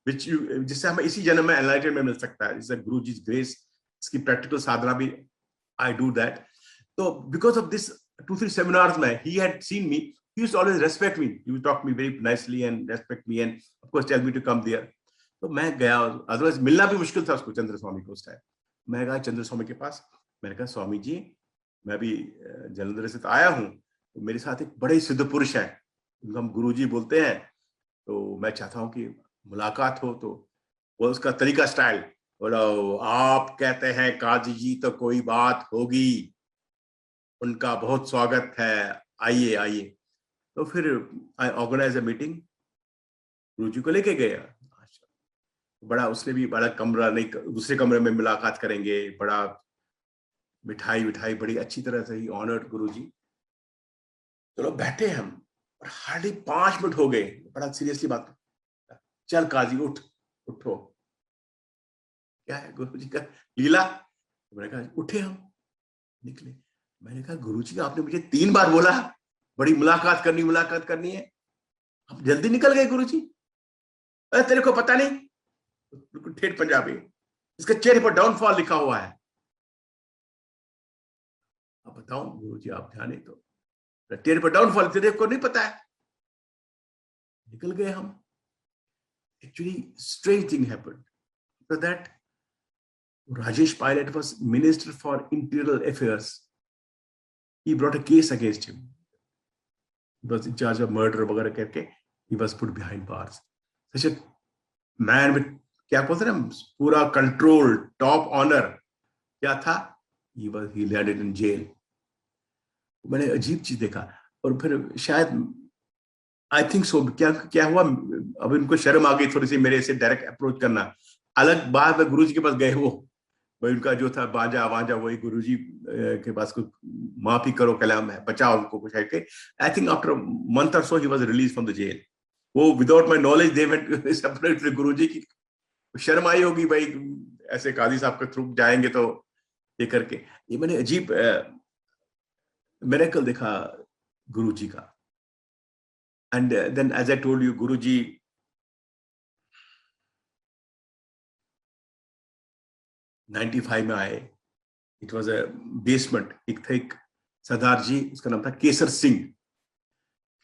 which you जिससे हमें इसी जन्म में enlightenment मिल सकता है। It's a Guruji's grace, इसकी practical साधना भी I do that. So because of this 2-3 seminars में he had seen me, he used to always respect me. He would talk to me very nicely and respect me and of course tell me to come there. तो मैं गया, otherwise मिलना भी मुश्किल था उसको, चंद्र स्वामी को उस टाइम। मैं गया चंद्र स्वामी के पास, मैंने कहा स्वामी जी मैं भी जलंधर से तो आया हूँ, तो मेरे साथ एक बड़े सिद्ध पुरुष है, उनको हम गुरुजी बोलते हैं, तो मैं चाहता हूँ कि मुलाकात हो। तो वो उसका तरीका स्टाइल, बोलो आप कहते हैं काजी जी तो कोई बात होगी, उनका बहुत स्वागत है, आइए आइए। तो फिर आई ऑर्गेनाइज अ मीटिंग, गुरुजी को लेके गया। बड़ा उसने भी बड़ा कमरा नहीं, दूसरे कमरे में मुलाकात करेंगे, बड़ा मिठाई विठाई बड़ी अच्छी तरह से ही ऑनर्ड गुरुजी। चलो बैठे हम, और हार्डली 5 मिनट हो गए, बड़ा सीरियसली बात, चल काजी उठ, उठो, क्या है गुरुजी का लीला? मैंने कहा उठे, हम निकले। मैंने कहा गुरुजी आपने मुझे 3 बार बोला बड़ी मुलाकात करनी है, आप जल्दी निकल गए गुरुजी। अरे तेरे को पता नहीं, बिल्कुल ठेठ पंजाबी, इसके चेहरे पर डाउनफॉल लिखा हुआ है। अब बताओ गुरुजी आप ध्यान तो, चेहरे पर डाउनफॉल तेरे को नहीं पता है। निकल गए हम। Actually strange thing happened after that. Rajesh Pilot was minister for interior affairs, he brought a case against him, he was in charge of murder वगैरह करके, he was put behind bars. Such a man with, क्या बोलते हैं ना, पूरा control, top honour, क्या था, ही landed in jail. मैंने अजीब चीज देखा। और फिर शायद आई थिंक सो, क्या हुआ, अब इनको शर्म आ गई थोड़ी सी मेरे से डायरेक्ट अप्रोच करना। अलग बात है, गुरुजी के पास गए, वो भाई उनका जो था बांजा वही गुरुजी के पास कुछ माफी करो कलाम है, बचाओ उनको कुछ है। आई थिंक आफ्टर मंथ और so he was release from the jail. वो without my knowledge they went separate with Guruji की। शर्म आई होगी भाई, ऐसे काजी साहब के थ्रू जाएंगे तो ये करके। ये मैंने अजीब मिरेकल देखा गुरुजी का। And then as I told you, Guruji 95 में आए। इट वाज अ बेसमेंट, एक था एक सरदार जी, उसका नाम था केसर सिंह।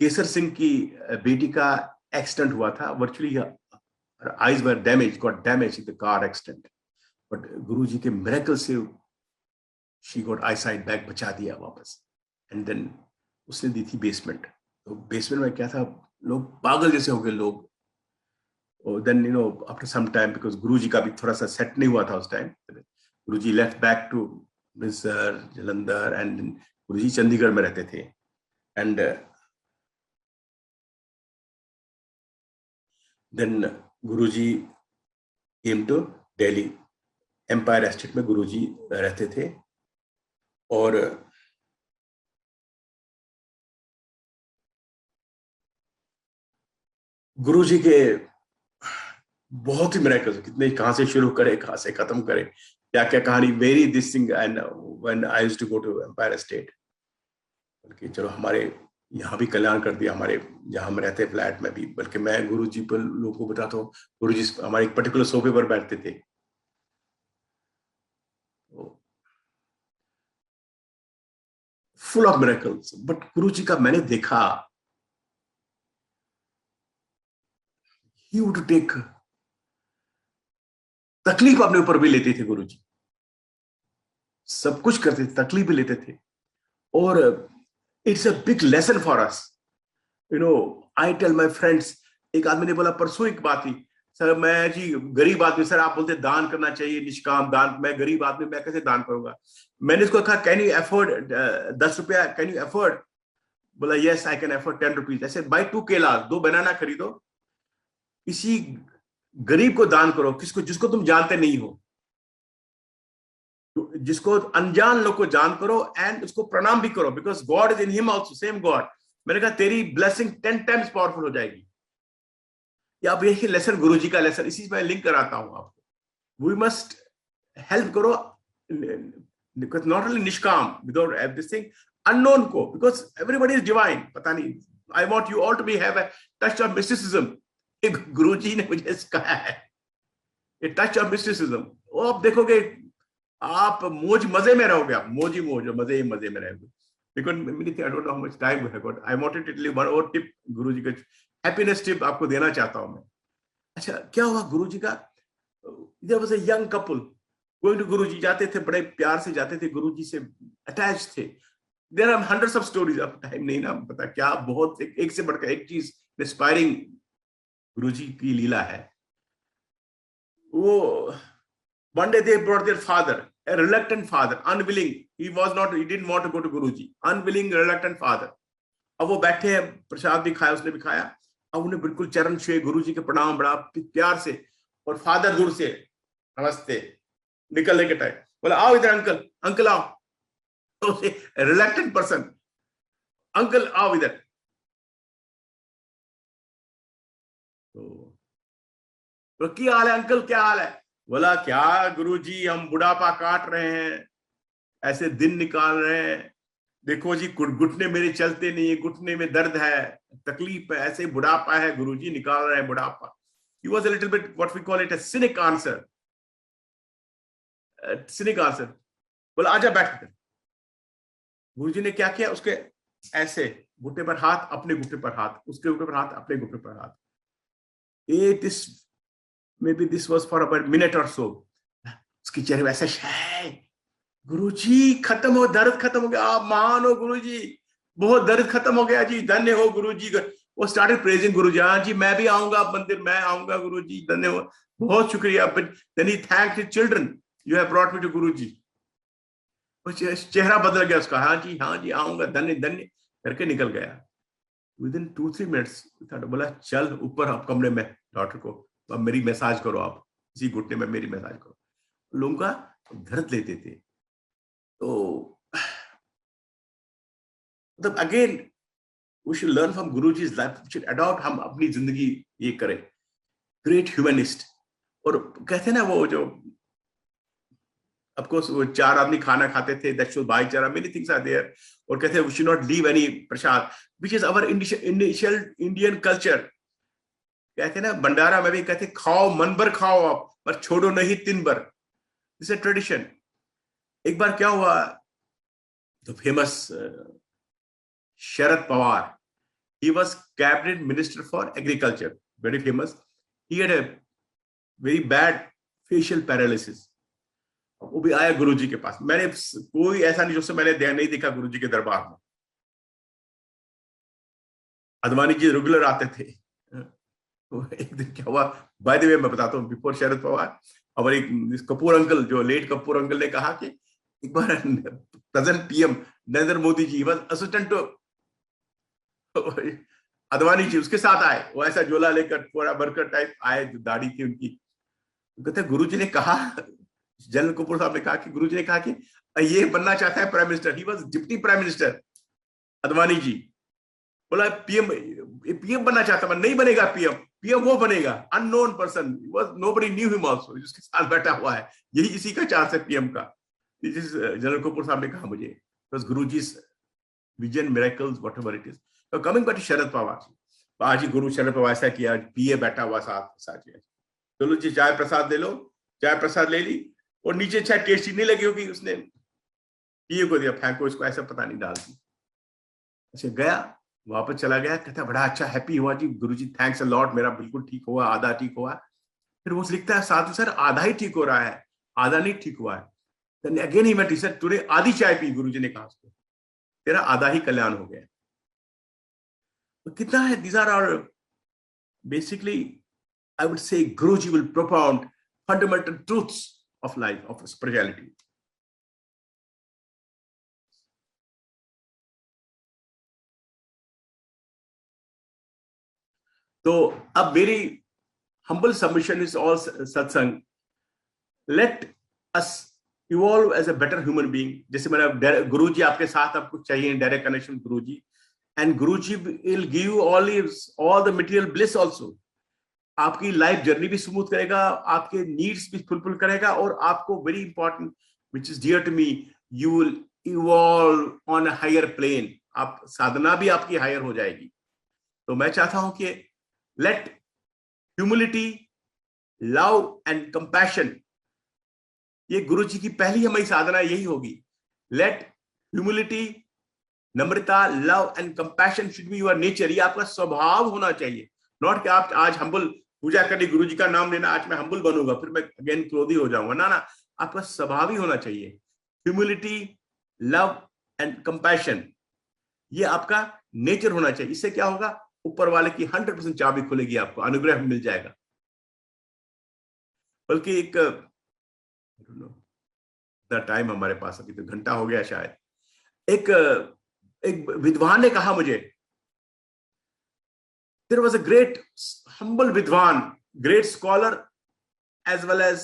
केसर सिंह की बेटी का एक्सीडेंट हुआ था, virtually her eyes were damaged, got damaged in the car accident, but गुरुजी के मिरेकल से she got eyesight back, बचा दिया वापस। and then उसने दी थी बेसमेंट। तो बेसमेंट में क्या था, लोग पागल जैसे हो गए लोग। और then you know after some time, because गुरुजी का भी थोड़ा सा सेट नहीं हुआ था उस time, Guruji left back to Mr. Jalandhar, and Guruji Chandigarh में रहते थे। and then Guruji came to Delhi, Empire Estate में गुरुजी रहते थे। और गुरुजी के बहुत ही मिरेकल्स, कितने, कहां से शुरू करे कहां से खत्म करे, क्या क्या कहानी, very this thing. And when I used to go to Empire Estate, बल्कि चलो हमारे यहाँ भी कल्याण कर दिया, हमारे जहाँ हम रहते फ्लैट में भी। बल्कि मैं गुरुजी पर लोगों को बताता हूँ, गुरुजी हमारे एक पर्टिकुलर सोफे पर बैठते थे, full of miracles. But गुरुजी का मैंने देखा, he would take, तकलीफ अपने ऊपर भी लेते थे गुरुजी, सब कुछ करते थे, तकलीफ भी लेते थे. और it's a big lesson for us, you know. I tell my friends, एक आदमी ने बोला परसों एक बात थी, सर मैं जी गरीब आदमी, सर आप बोलते दान करना चाहिए, निष्काम दान, मैं गरीब आदमी, मैं कैसे दान करूंगा. मैंने उसको कहा कैन यू अफोर्ड 10 रुपया, कैन यू अफोर्ड. बोला yes I can afford 10 rupees. ऐसे बाय 2 केला, 2 बनाना खरीदो, किसी गरीब को दान करो, किसको, जिसको तुम जानते नहीं हो, जिसको अनजान लोग को जान करो, एंड उसको प्रणाम भी करो, because God is in him also, same God. मैंने कहा तेरी ब्लेसिंग 10 टाइम्स पावरफुल हो जाएगी. या अब यही लेसन, गुरुजी का लेसन, इसी में लिंक कराता हूं आपको. वी मस्ट हेल्प करो, नॉट ओनली निष्काम, विदाउट एवरीथिंग, अननोन को, बिकॉज एवरीबॉडी इज डिवाइन. पता नहीं, I want you all to be have a touch of mysticism. Guruji ने मुझे कहा है, ये टच ऑफ मिस्टिसिज्म. वो आप देखोगे, आप मौज मजे में रहोगे, आप मौज ही मौज, मजे ही मजे में रहोगे. Because I don't know how much time we have got. I wanted to tell you one और टिप, गुरुजी का हैप्पीनेस टिप आपको देना चाहता हूं मैं. अच्छा, क्या हुआ गुरुजी का, there was a young couple going to Guruji, जाते थे, बड़े प्यार से जाते थे, गुरुजी से अटैच थे. There are hundreds of stories, अब टाइम नहीं ना पता क्या, बहुत एक से बढ़कर एक चीज इंस्पायरिंग गुरुजी की लीला है. वो one day they brought their father, a reluctant father, unwilling, he didn't want to go to Guruji, unwilling, reluctant father. अब वो बैठे हैं, प्रसाद भी खाया, उसने भी खाया, अब उन्हें बिल्कुल चरण छुए, गुरुजी के प्रणाम, बड़ा प्यार से, और फादर दूर से नमस्ते, निकलने के टाइम बोला आओ इधर अंकल, अंकल आओ. तो रिलक्टेंट पर्सन, अंकल आओ इधर. तो क्या हाल है अंकल, क्या हाल है. बोला क्या गुरुजी, हम बुढ़ापा काट रहे हैं, ऐसे दिन निकाल रहे हैं, देखो जी घुटने मेरे चलते नहीं है, घुटने में दर्द है, तकलीफ है, ऐसे बुढ़ापा है, गुरुजी निकाल रहे हैं बुढ़ापा. He was a little bit what we call it a cynic answer. cynic answer. बोला आजा बैठ. गुरुजी ने क्या किया, उसके ऐसे घुटने पर हाथ, अपने घुटने पर हाथ, उसके घुटने पर हाथ, अपने घुटने पर हाथ. Maybe this was for about a minute or so. उसके चेहरे में ऐसा है, गुरुजी खत्म हो, दर्द खत्म हो गया, आप महान हो गुरुजी, बहुत दर्द खत्म हो गया जी, धन्य हो गुरुजी. वो स्टार्टेड प्रेजिंग गुरुजी, हाँ जी मैं भी आऊंगा मंदिर, मैं आऊंगा गुरुजी, धन्य हो, बहुत शुक्रिया. Then he thanked his children, you have brought me to गुरुजी. चेहरा बदल गया उसका, हाँ जी आऊंगा, धन्य धन्य करके निकल गया. Within 2-3 minutes बोला चल ऊपर आप कमरे में, डॉक्टर को, अब मेरी मसाज करो, आप इसी घुटने में मेरी मसाज करो. लोगों का दर्द लेते थे. तो मतलब again we should learn from Guruji's life, we should adopt, हम अपनी जिंदगी ये करें. Great humanist. और कहते हैं ना वो जो ऑफ कोर्स वो 4 आदमी खाना खाते थे, that shows bhaichara, many things are there. और कहते हैं we should not leave any prasad, which is our initial Indian culture. कहते हैं ना भंडारा में भी कहते खाओ, मन भर खाओ आप, पर छोड़ो नहीं 3 बार. This is tradition. एक बार क्या हुआ, तो famous Sharad Pawar, he was cabinet minister for agriculture, very famous. He had a very bad facial paralysis. वो भी आया गुरुजी के पास. मैंने कोई ऐसा नहीं जो मैंने नहीं देखा गुरुजी के दरबार में. अडवाणी जी रेगुलर आते थे. तो एक दिन क्या हुआ, बाय द वे मैं बताता हूँ, बिफोर शरद पवार, और एक कपूर अंकल, जो लेट कपूर अंकल ने कहा कि एक बार present PM Narendra Modi ji was assistant to Advani ji, उसके साथ आए. वो ऐसा झोला लेकर पूरा वर्कर टाइप आए, दाढ़ी थी उनकी. कहते गुरुजी ने कहा, जनरल कपूर साहब ने कहा कि गुरुजी ने कहा कि ये बनना चाहता है prime minister. He was deputy prime minister Advani ji. बोला पीएम बनना चाहता, मैं नहीं बनेगा पीएम, पीएम वो बनेगा, unknown person, nobody knew him also, जिसके साथ बैठा हुआ है, यही इसी का चांस है पीएम का. जनरल कपूर साहब ने कहा मुझे, because Guruji's vision, miracles, whatever it is. तो coming back to Sharad Pawar, आज ही गुरु शरद पवार ऐसा किया, पीए बैठा हुआ साथ. चलो जी चाय प्रसाद ले लो, चाय प्रसाद ले ली, और नीचे चाय टेस्टी नहीं लगी होगी, उसने पीए को दिया, फेंको इसको, ऐसा पता नहीं डाल दी. अच्छा गया, वापस चला गया, कहता बड़ा अच्छा, हैप्पी हुआ जी, गुरुजी थैंक्स अ लॉट, मेरा बिल्कुल ठीक हुआ, आधा ठीक हुआ। फिर वो लिखता है साधु सर आधा ही ठीक हो रहा है, आधा नहीं ठीक हुआ है। Then again he met, sir तूने आधी चाय पी, गुरुजी ने कहा उसको, तेरा आधा ही कल्याण हो गया। तो कितना है, these are our basically, I would say Guruji will propound fundamental truths of life, of spirituality. तो अब मेरी humble submission is all satsang, let us evolve as a better human being. जैसे मैंने गुरुजी आपके साथ आपको चाहिए direct connection Guruji, and Guruji will give you all the material bliss also. आपकी लाइफ जर्नी भी स्मूथ करेगा, आपके नीड्स भी फुलफिल करेगा, और आपको very important which is dear to me, you will evolve on a higher plane, आप साधना भी आपकी हायर हो जाएगी। तो मैं चाहता हूं कि let humility, love and compassion, ये गुरु जी की पहली हमारी साधना यही होगी। Let humility, namrata, love and compassion should be your nature, ये आपका स्वभाव होना चाहिए। नॉट कि आप आज हम्बल पूजा करनी, गुरु जी का नाम लेना, आज मैं हम्बल बनूंगा फिर मैं अगेन क्रोधी हो जाऊंगा, ना ना, आपका स्वभाव ही होना चाहिए। ह्यूमिलिटी, लव एंड कंपैशन, ये आपका नेचर होना चाहिए। इससे क्या होगा, ऊपर वाले की 100% चाबी खुलेगी, आपको अनुग्रह मिल जाएगा। बल्कि एक टाइम हमारे पास अभी तो घंटा हो गया शायद, एक एक विद्वान ने कहा मुझे, there was a great humble विद्वान, great scholar as well as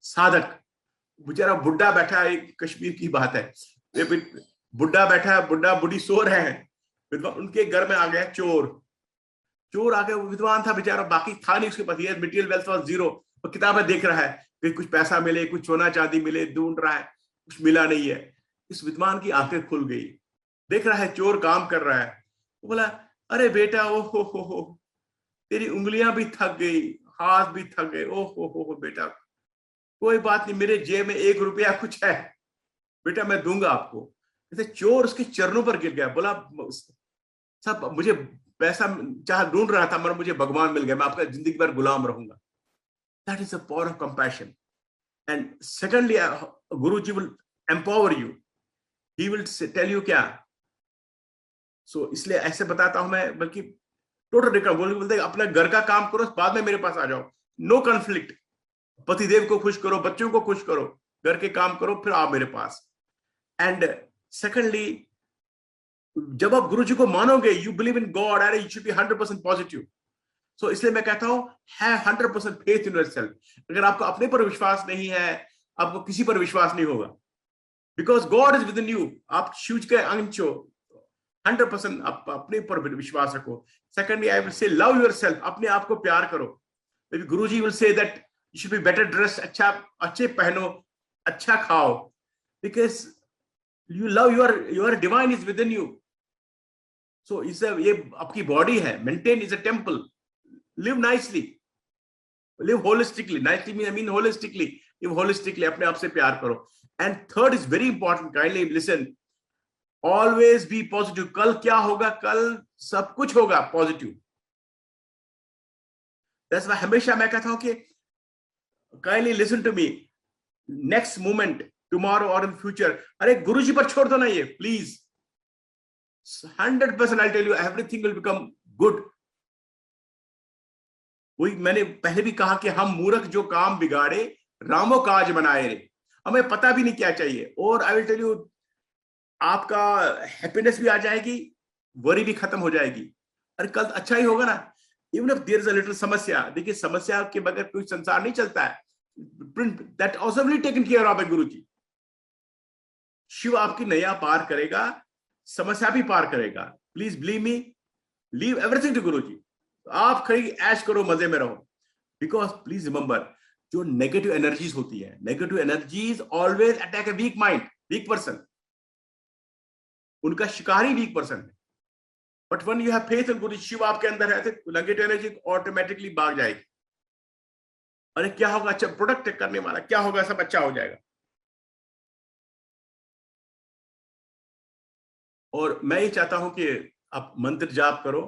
साधक। बेचारा बुढ़ा बैठा है, कश्मीर की बात है, बुढ़ा बैठा है, बुढ़ा बुढ़ी सो रहे हैं, विद्वान उनके घर में आ गया चोर, चोर आ गया, वो विद्वान था बेचारा, बाकी था नहीं उसके पास, मटेरियल वेल्थ वाज जीरो, वो किताबें देख रहा है कि कुछ पैसा मिले, कुछ सोना चांदी मिले, ढूंढ रहा है, कुछ मिला नहीं है। इस विद्वान की आंखें खुल गई, देख रहा है चोर काम कर रहा है, वो बोला अरे बेटा, ओ हो, तेरी उंगलियां भी थक गई, हाथ भी थक गए, ओ हो बेटा, कोई बात नहीं, मेरे जेब में 1 रुपया कुछ है, बेटा मैं दूंगा आपको। जैसे चोर उसके चरणों पर गिर गया, बोला सब मुझे पैसा चाह ढूंढ रहा था, मगर मुझे भगवान मिल गया, मैं आपका जिंदगी भर गुलाम रहूंगा। That is the power of compassion. And secondly, Guru ji will empower you, he will tell you क्या। सो इसलिए ऐसे बताता हूं मैं, बल्कि टोटल डिफरेंट, बोलते अपने घर का काम करो, बाद में मेरे पास आ जाओ, नो कॉन्फ्लिक्ट, पतिदेव को खुश करो, बच्चों को खुश करो, घर के काम करो, फिर आओ मेरे पास। एंड सेकंडली, जब आप गुरु जी को मानोगे, यू बिलीव इन गॉड, अरे यू शुड बी 100% पॉजिटिव। सो इसलिए मैं कहता हूं, हैव 100% फेथ इन योरसेल्फ। अगर आपको अपने पर विश्वास नहीं है, आपको किसी पर विश्वास नहीं होगा, because God is within you. आप शिव के अंश हो, 100% आप अपने पर विश्वास रखो। Secondly, I will say love yourself, अपने आप को प्यार करो। Guru ji will say that you should be better dress, अच्छा अच्छे पहनो, अच्छा खाओ, because you love your divine is within you. So ये आपकी बॉडी है, maintain is a temple, live nicely, live holistically, nicely I mean holistically, live holistically, अपने आप से प्यार करो। And third is very important, kindly listen, always be positive. कल क्या होगा, कल सब कुछ होगा पॉजिटिव। दैट्स व्हाई हमेशा मैं कहता हूं कि kindly listen to me, next moment, tomorrow और इन फ्यूचर, अरे गुरुजी पर छोड़ दो ना ये please, 100% I tell you everything will become good. वही मैंने पहले भी कहा कि हम मूर्ख जो काम बिगाड़े, रामो काज बनाए रे, हमें पता भी नहीं क्या चाहिए। और आई विल टेल यू, आपका हैप्पीनेस भी आ जाएगी, वरी भी खत्म हो जाएगी, अरे कल अच्छा ही होगा ना। Even if there is a little samasya, देखिए समस्या के बगैर कोई संसार नहीं चलता है, that also will taken care of by Guruji. Shiv आपकी नैया पार करेगा, समस्या भी पार करेगा। Please believe me, leave everything to Guruji, आप खड़ी ऐश करो, मजे में रहो। बिकॉज प्लीज रिमेंबर, जो नेगेटिव एनर्जीज होती है, negative energies always attack a weak mind, weak person, उनका शिकार ही वीक पर्सन है। But one you have faith in Guru, Shiv आपके अंदर है, तो नेगेटिव एनर्जी ऑटोमेटिकली भाग जाएगी। अरे क्या होगा, अच्छा प्रोडक्ट करने वाला, क्या होगा, सब अच्छा हो जाएगा। और मैं ये चाहता हूं कि आप मंत्र जाप करो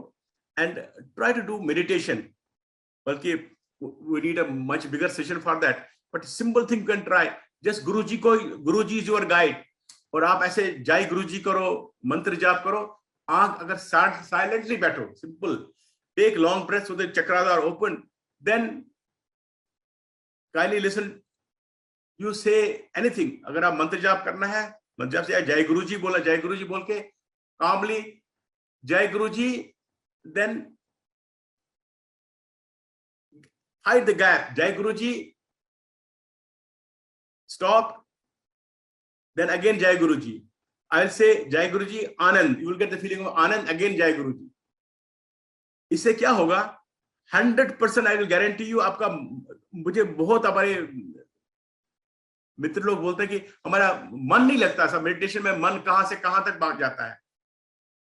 and try to do meditation, बल्कि we need a much bigger session for that, but simple thing can try. Just Guruji is your guide, और आप ऐसे जय गुरुजी करो, मंत्र जाप करो, आंख अगर साइलेंटली बैठो, simple take long breath so that chakras are open, then kindly listen, you say anything. अगर आप मंत्र जाप करना है, मंत्र जाप से जय गुरुजी बोला, जय गुरुजी बोल के कामली जय गुरुजी, then hide the gap, jai guruji, stop, then again jai guruji. I'll say jai guruji anand, you will get the feeling of anand, again jai guruji. इससे क्या होगा, 100% I will guarantee you, आपका, मुझे बहुत हमारे मित्र लोग बोलते हैं कि हमारा मन नहीं लगता, सब मेडिटेशन में मन कहां से कहां तक भाग जाता है।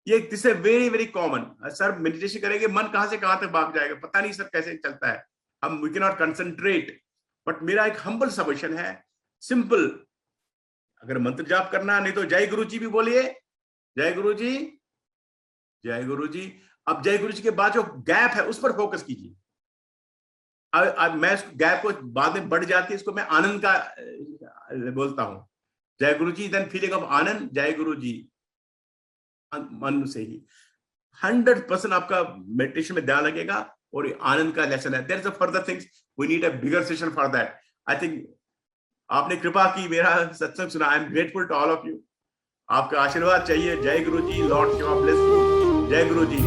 ये this is very very common. Sir meditation करेंगे मन कहां से कहां तक भाग जाएगा, पता नहीं सर कैसे चलता है, हम we can not concentrate. But मेरा एक हम्बल सजेशन है, सिंपल, अगर मंत्र जाप करना, नहीं तो जय गुरुजी भी बोलिए, जय गुरुजी, जय गुरुजी। अब जय गुरुजी के बाद जो गैप है उस पर फोकस कीजिए। अब मैं इस गैप को बाद में बढ़ जाती है, इसको मैं आनंद का बोलता हूं, जय गुरुजी, देन फीलिंग ऑफ आनंद, जय गुरुजी, मन से ही 100% आपका मेडिटेशन में ध्यान लगेगा और ये आनंद का लेसन है। There is a further things, we need a bigger session for that. I think आपने कृपा की, मेरा सत्संग सुना, I am grateful to all of you. आपका आशीर्वाद चाहिए। जय Guruji, Lord Shiva bless you. जय गुरुजी।